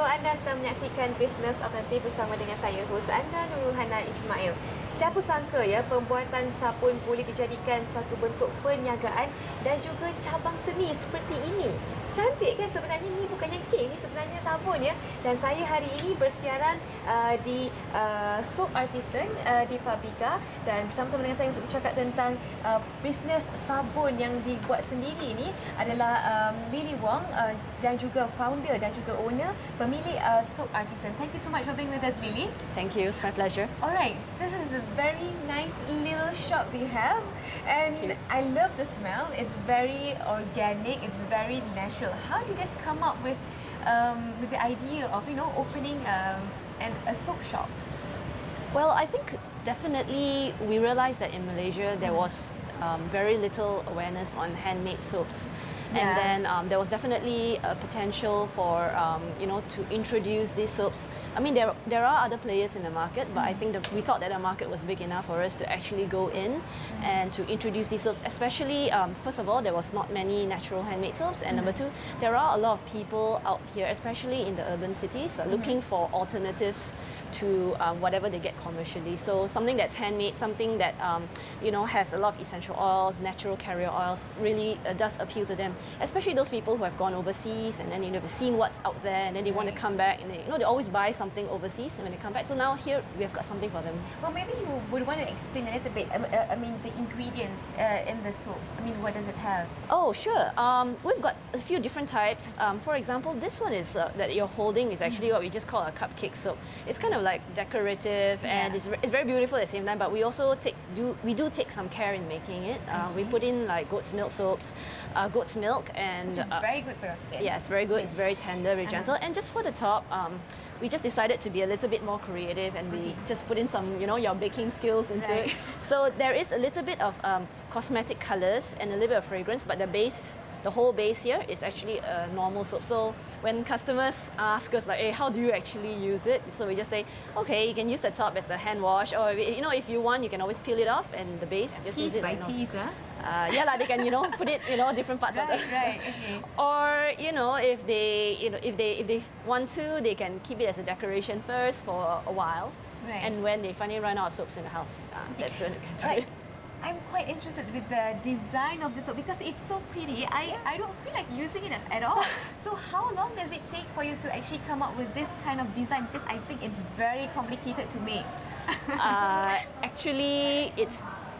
Anda sedang menyaksikan Bisnes Alternatif bersama dengan saya, hos anda, Nurhana Ismail. Siapa sangka ya, pembuatan sabun boleh dijadikan suatu bentuk perniagaan dan juga cabang seni seperti ini. Cantik kan sebenarnya, ni bukannya kek, ni sebenarnya sabun ya. Dan saya hari ini bersiaran di soap artisan di Pabrika, dan bersama-sama dengan saya untuk bercakap tentang bisnes sabun yang dibuat sendiri ini adalah Lily Wong dan juga founder dan juga owner, pemilik soap artisan. Thank you so much for being with us, Lily. Thank you, it's my pleasure. Alright, this is a very nice little shop we have, and I love the smell. It's very organic, it's very natural. How do you guys come up with the idea of opening a soap shop? Well, I think definitely we realized that in Malaysia there was very little awareness on handmade soaps. And then there was definitely a potential for to introduce these soaps. I mean, there are other players in the market, but I think we thought that the market was big enough for us to actually go in and to introduce these soaps. Especially, first of all, there was not many natural handmade soaps, and number two, there are a lot of people out here, especially in the urban cities, looking for alternatives to whatever they get commercially. So something that's handmade, something that has a lot of essential oils, natural carrier oils, really does appeal to them. Especially those people who have gone overseas and then they've seen what's out there, and then they want to come back, and they always buy something overseas and when they come back. So now here we have got something for them. Well, maybe you would want to explain a little bit. I mean, the ingredients in the soap. I mean, what does it have? Oh, sure. We've got a few different types. For example, this one is that you're holding is actually what we just call a cupcake soap. It's kind of like decorative, and it's very beautiful at the same time. But we also do take some care in making it. We put in like goat's milk soaps, goat's milk, and which is very good for your skin. Yeah, it's very good. It's very tender, very gentle. And just for the top, we just decided to be a little bit more creative, and we just put in some, your baking skills into it. So there is a little bit of cosmetic colors and a little bit of fragrance, but the whole base here is actually a normal soap. So when customers ask us like, hey, how do you actually use it? So we just say, okay, you can use the top as the hand wash, or if you want, you can always peel it off, and the base just use it. Piece by piece, huh? They can put it different parts of the okay. Or if they want to, they can keep it as a decoration first for a while, and when they finally run out of soaps in the house, that's when they can do it. I'm quite interested with the design of the soap because it's so pretty. I don't feel like using it at all. So how long does it take for you to actually come up with this kind of design? Because I think it's very complicated to make. Actually,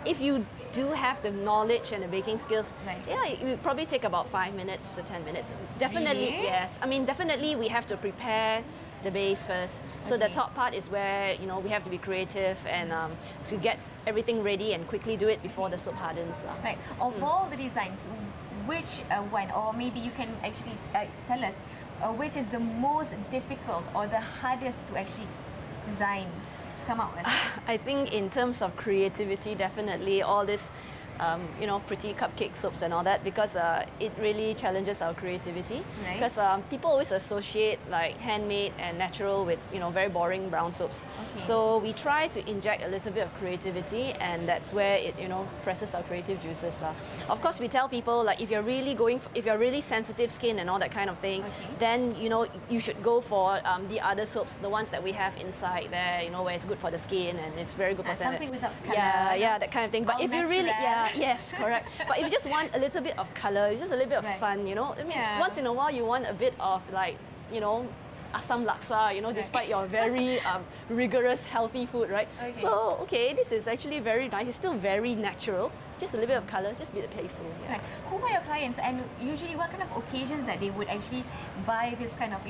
if you do have the knowledge and the baking skills, it would probably take about 5 minutes to 10 minutes. Definitely, really? Yes. I mean, definitely we have to prepare the base first. So the top part is where we have to be creative and to get everything ready and quickly do it before the soap hardens. Right. Of all the designs, which one, or maybe you can actually tell us, which is the most difficult or the hardest to actually design, to come up with? I think in terms of creativity, definitely all this pretty cupcake soaps and all that, because it really challenges our creativity. Because people always associate like handmade and natural with very boring brown soaps. So we try to inject a little bit of creativity, and that's where it presses our creative juices lah. Of course, we tell people like if you're really sensitive skin and all that kind of thing, then you should go for the other soaps, the ones that we have inside there, where it's good for the skin and it's very good for something without color. Yeah, that kind of thing. But All if you really yes, correct. But if you just want a little bit of color, just a little bit of fun, I mean, once in a while you want a bit of like, asam laksa, despite your very rigorous healthy food, right? So, this is actually very nice. It's still very natural. It's just a little bit of color. It's just a bit playful. Yeah. Right. Who are your clients, and usually what kind of occasions that they would actually buy this kind of,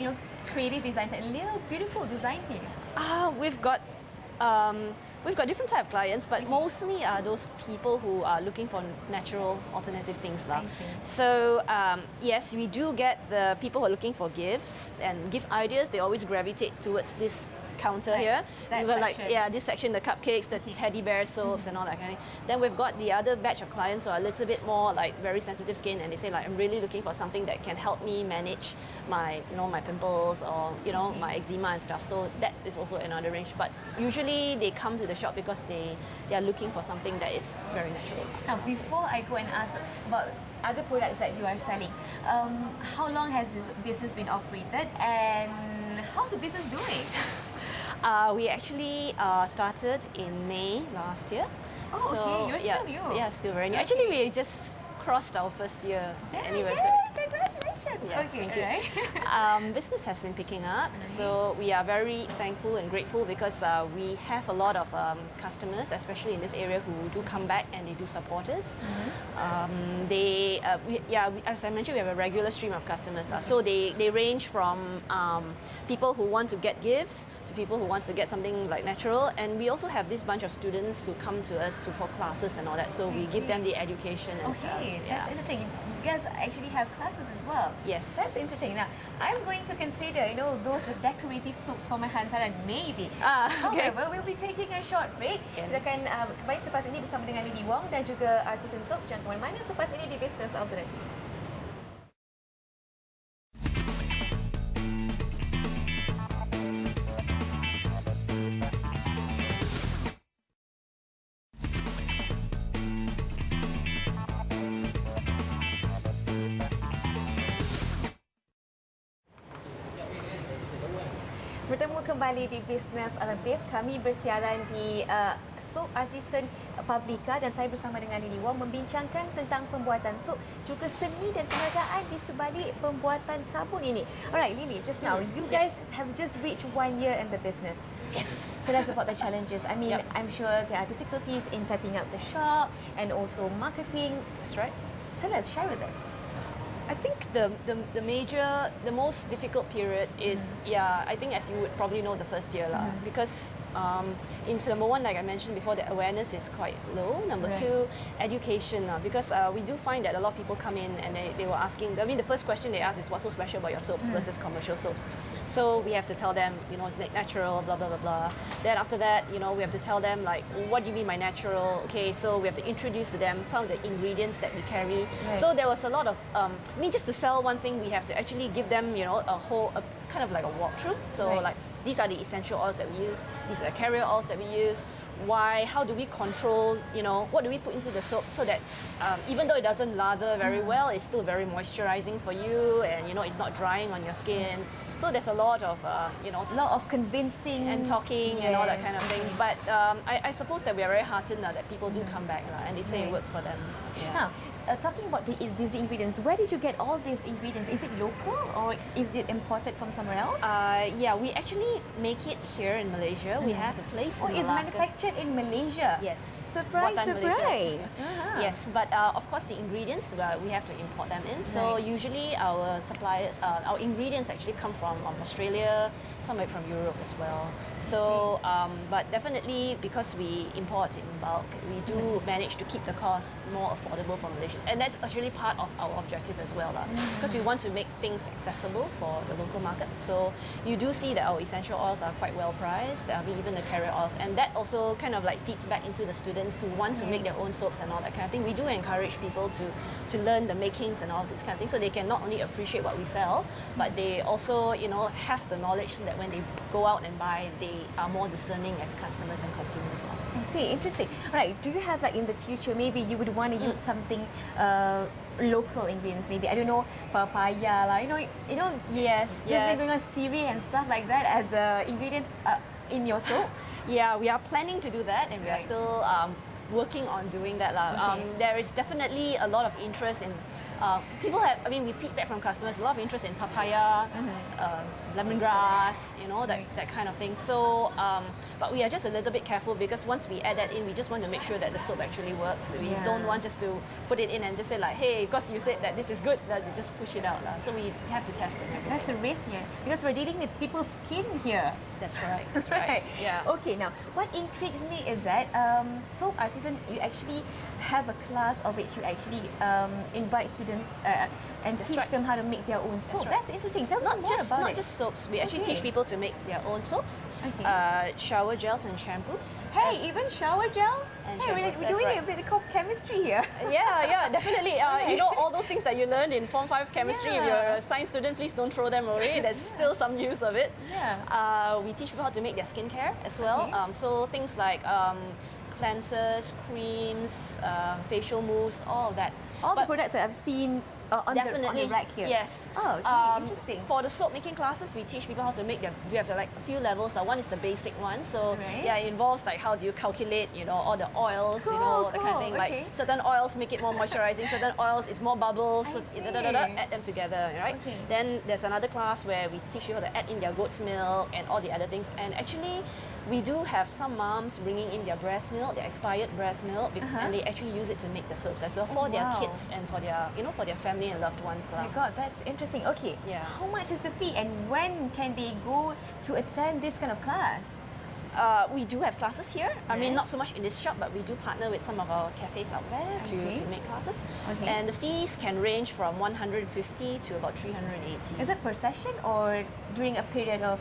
creative designs and little beautiful designs here? We've got different type of clients, but mostly are those people who are looking for natural alternative things. I see. So yes, we do get the people who are looking for gifts and gift ideas. They always gravitate towards this counter Right. here. That We've got like section. this section, the cupcakes, the teddy bear soaps, and all that kind of thing. Then we've got the other batch of clients who are a little bit more like very sensitive skin, and they say like, I'm really looking for something that can help me manage my my pimples or my eczema and stuff. So that is also another range. But usually they come to the shop because they are looking for something that is very natural. Now, before I go and ask about other products that you are selling, how long has this business been operated and how's the business doing? We actually started in May last year. Oh, okay. You're still new. Yeah, still very new. Actually, we just crossed our first year anniversary. Yay, congratulations. Yes, Okay, thank you. alright. Business has been picking up, so we are very thankful and grateful because we have a lot of customers, especially in this area, who do come back and they do support us. As I mentioned, we have a regular stream of customers. So they range from people who want to get gifts to people who wants to get something like natural, and we also have this bunch of students who come to us for classes and all that. So we give them the education and stuff. Okay, that's interesting. You guys actually have classes as well. Yes. That's interesting. Now, I'm going to consider, those decorative soaps for my hantaran, maybe. Okay. However, we'll be taking a short break. Okay. Kita akan kembali selepas ini bersama dengan Lily Wong dan juga Artisan Soap. Jangan ke mana-mana selepas ini di Bisnes Alternatif. Bertemu kembali di Bisnes Alternatif. Kami bersiaran di Soap Artisan Publica dan saya bersama dengan Lily Wong membincangkan tentang pembuatan soap, juga seni dan perniagaan di sebalik pembuatan sabun ini. Alright, Lily, just now, you guys have just reached 1 year in the business. Yes. Tell us about the challenges. I mean, I'm sure there are difficulties in setting up the shop and also marketing. That's right. Tell us, share with us. I think the most difficult period is, I think as you would probably know, the first year lah. Because in number one, like I mentioned before, the awareness is quite low. Number two, education because we do find that a lot of people come in and they were asking, I mean, the first question they ask is, what's so special about your soaps versus commercial soaps? So we have to tell them, it's natural, blah, blah, blah, blah. Then after that, we have to tell them, like, what do you mean by natural? Okay, so we have to introduce to them some of the ingredients that we carry. So there was a lot of, just to sell one thing, we have to actually give them, a kind of like a walkthrough. So like, these are the essential oils that we use. These are the carrier oils that we use. Why? How do we control? What do we put into the soap so that even though it doesn't lather very well, it's still very moisturizing for you, and it's not drying on your skin. So there's a lot of a lot of convincing and talking and all that kind of thing. But I suppose that we are very heartened that people do come back and they say it works for them. Now, talking about these ingredients, where did you get all these ingredients? Is it local or is it imported from somewhere else? We actually make it here in Malaysia. We have a place in it's Malacca. manufactured in Malaysia. Yes. Surprise, Buatan surprise. Malaysia. Yes, but of course the ingredients, we have to import them in. So usually our ingredients actually come from Australia, some from Europe as well. So, but definitely because we import in bulk, we do manage to keep the cost more affordable for Malaysians. And that's actually part of our objective as well, because we want to make things accessible for the local market. So you do see that our essential oils are quite well priced, even the carrier oils, and that also kind of like feeds back into the students who want to make their own soaps and all that kind of thing. We do encourage people to learn the makings and all this kind of thing, so they can not only appreciate what we sell, but they also have the knowledge so that when they go out and buy, they are more discerning as customers and consumers. I see, interesting. Right, do you have like in the future, maybe you would want to use something local ingredients, maybe, I don't know, papaya lah, Yes. There's been going on siri and stuff like that as ingredients in your soap. Yeah, we are planning to do that, and we are still working on doing that. There is definitely a lot of interest in people have, we feedback from customers, a lot of interest in papaya, lemongrass, that kind of thing. So, but we are just a little bit careful because once we add that in, we just want to make sure that the soap actually works. We don't want just to put it in and just say like, hey, because you said that this is good, that you just push it out. So we have to test it. That's a risk here, because we're dealing with people's skin here. That's right. That's right. Yeah. Okay, now what intrigues me is that Soap Artisan, you actually have a class of which you actually invite students students and That's teach right. them how to make their own soap. right. That's interesting. Tell us Not more just about not it. just soaps. We actually Okay. teach people to make their own soaps, Okay. shower gels and shampoos. Hey, as- even shower gels? And Hey, shampoos, we're that's doing right. a bit of chemistry here. yeah, definitely. You know, all those things that you learned in Form 5 chemistry, if Yeah. you're a science student, please don't throw them away. There's still some use of it. Yeah. We teach people how to make their skincare as well. Okay. So things like cleansers, creams, facial mousse, all of that. All the But products that I've seen on definitely, the rack here. yes. Oh, okay. Interesting. For the soap making classes, we teach people how to make we have like a few levels. One is the basic one. So Right. yeah, it involves like how do you calculate, you know, all the oils, you Cool, know, that kind of cool, thing. okay. Like certain oils make it more moisturizing, certain oils it's more bubbles, I so see. add them together, right? Okay. Then there's another class where we teach you how to add in their goat's milk and all the other things. And actually, we do have some moms bringing in their breast milk, their expired breast milk, and they actually use it to make the soaps as well for their wow. kids and for their, you know, for their family and loved ones. Oh my God, that's interesting. Okay. Yeah. How much is the fee and when can they go to attend this kind of class? We do have classes here. I mean, Right. not so much in this shop, but we do partner with some of our cafes out there I see. to make classes. Okay. And the fees can range from 150 to about 380. Is it per session or during a period of...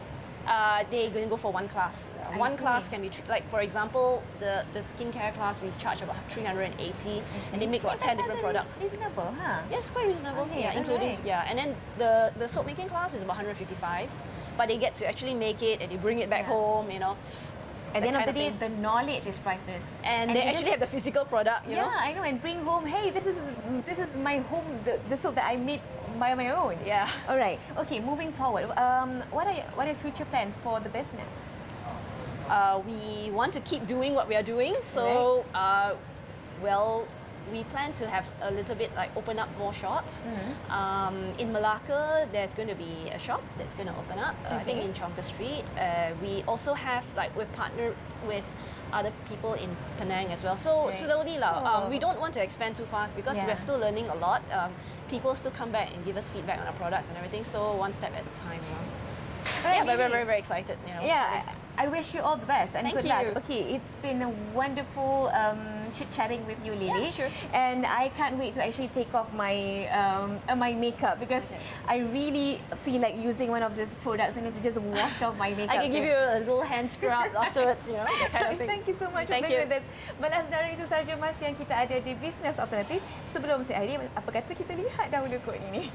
They're going to go for one class. I One see. class can be, like for example, the skincare class, we charge about 380 and they make about 10 different products. Reasonable, huh? Yes, quite reasonable. Okay, Yeah, including, alright. yeah. And then the soap making class is about 155, but they get to actually make it and they bring it back Yeah. home, you know. At the end of kind the of day, the knowledge is priceless. And they actually have the physical product, you yeah, know. I know, and bring home, hey, this is my home, the soap that I made by my own. Yeah. All right. Okay, moving forward. What are your future plans for the business? We want to keep doing what we are doing. So, well, we plan to have a little bit like open up more shops. In Malacca, there's going to be a shop that's going to open up. I think Okay. in Chonka Street. We also have like we've partnered with other people in Penang as well. So Right. slowly, Oh. we don't want to expand too fast because Yeah. we're still learning a lot. People still come back and give us feedback on our products and everything. So one step at a time. Yeah, but we're very, very excited. You know. Yeah, I wish you all the best and Thank good you. luck. Okay, it's been a wonderful chit-chatting with you, Lily. Yeah, sure. And I can't wait to actually take off my my makeup because I really feel like using one of these products and to just wash off my makeup. I can give you a little hand scrub afterwards, you know, that kind of thing. Thank you so much Thank for being you. with us. Balas dari itu saja Mas yang kita ada di Bisnes Alternatif. Sebelum saya akhiri, apa kata kita lihat dahulu kod ini?